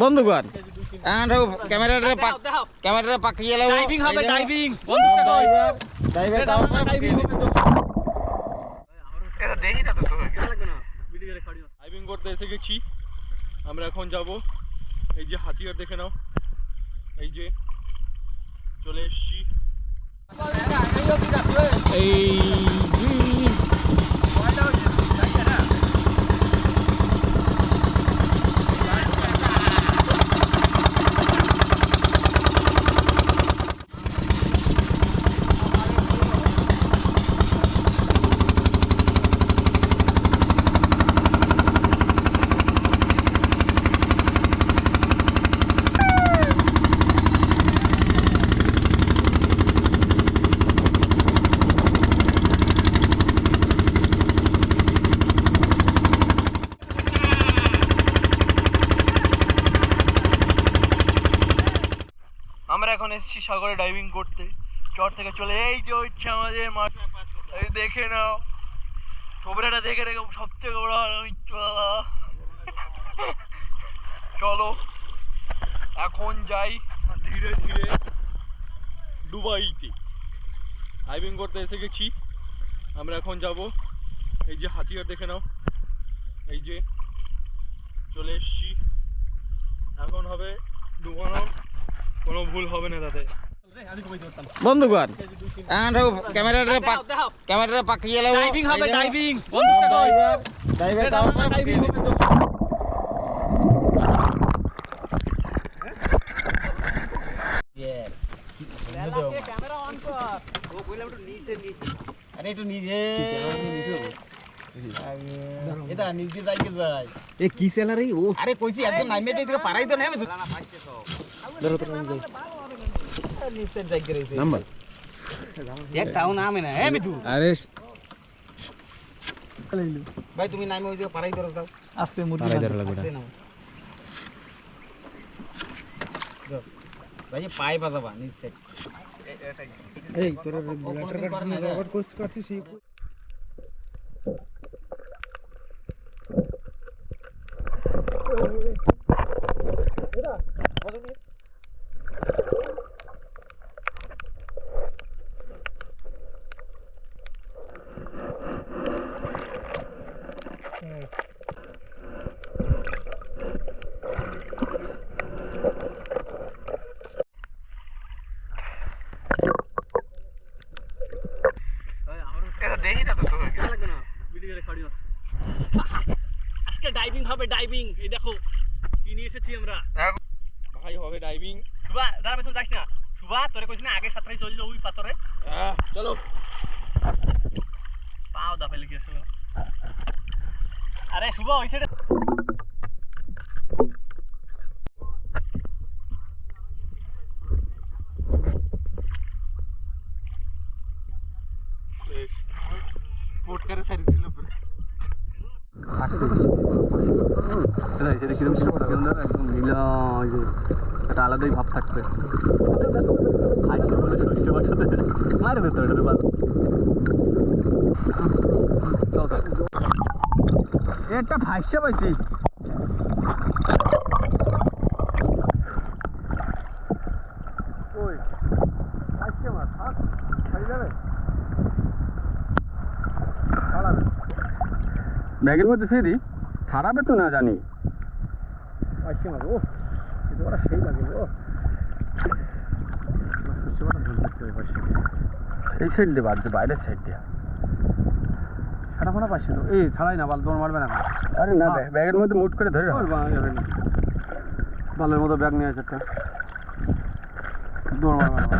বন্ধুগণ ক্যামেরাটা পাকিয়ে লাও ডাইভিং হবে ডাইভিং ড্রাইভার ডাইভিং এটা দেখি না তো লাগবে না ভিডিও রেকর্ডিং ডাইভিং করতে এসে গেছি আমরা এখন যাব এই যে হাতিয়ার দেখে নাও এই যে চলে এসেছি এই আমরা এখন এসেছি সাগরে ডাইভিং করতে চর থেকে চলে এই যে হচ্ছে আমাদের মাঠ এই দেখে নাও ছোবরাটা দেখে রেখে সবচেয়ে বড় চলো এখন যাই ধীরে ধীরে দুবাইতে ডাইভিং করতে এসে গেছি আমরা এখন যাব এই যে হাতিয়ার দেখে নাও এই যে চলে এসেছি এখন হবে ডুবানো কোনো ভুল হবে না তাতে বন্ধুগণ ক্যামেরাটা পাকিয়ে লাও ডাইভিং হবে diving driver diving camera on কর ও কইলাম একটু নিচে আরে একটু নিজে এটা নিজে যাইকে যাই এ কি স্যালারি ও আরে কইছি একদম নাইমে থেকে পারাই তো নেমে না পাইছে সব ধরো তো আমি যাই নিচে যাইকে রইছে নাম্বার একটাও নামে না হ্যাঁ মিঠু আরে ভাই তুমি নামে ওই যে পারাই ধরে যাও আস্তে মুরগি পারাই ধরে লাগবে ভাই পাই বাজাবা নিচে এই তোর রবার কোচ কাটছিস এই এটা দেখি না তো লাগবে না ভিডিও রেকর্ডিং আজকে ডাইভিং হবে ডাইভিং এই দেখো কি নিয়ে এসেছি আমরা ভাই হবে ডাইভিং সুবা দাঁড়া পেছনে যাস না সুবা তোরে কইছ না আগে সাঁতরাই চল ওই পাথরে চলো পাও দা ফেলে গিয়েছিল আরে সুবা ওই সাইডে পোর্ট করে সাইড ছিল পুরো সেটা কিরম ছিল একদম নীলা একটা আলাদাই ভাব থাকবে হাইসে বলে শস্য বাসাতে মারে দিত এটার বাদ একটা ভাইসা পাইছি ওই ভাইসা মাছ হাত খাই যাবে ব্যাগের মধ্যে ফেরি ছাড়াবে তো না জানি আসছে মাছ ও এটা ওরা সেই লাগে ও এই সাইড দিয়ে বাজছে বাইরের সাইড দিয়ে ছাড়া ফাড়া পাচ্ছি তো এই ছাড়াই না বাল দৌড় মারবে না আরে না ব্যাগের মধ্যে মুট করে ধরে যাবে না বালের মতো ব্যাগ নিয়ে আছে একটা দৌড় মারবে না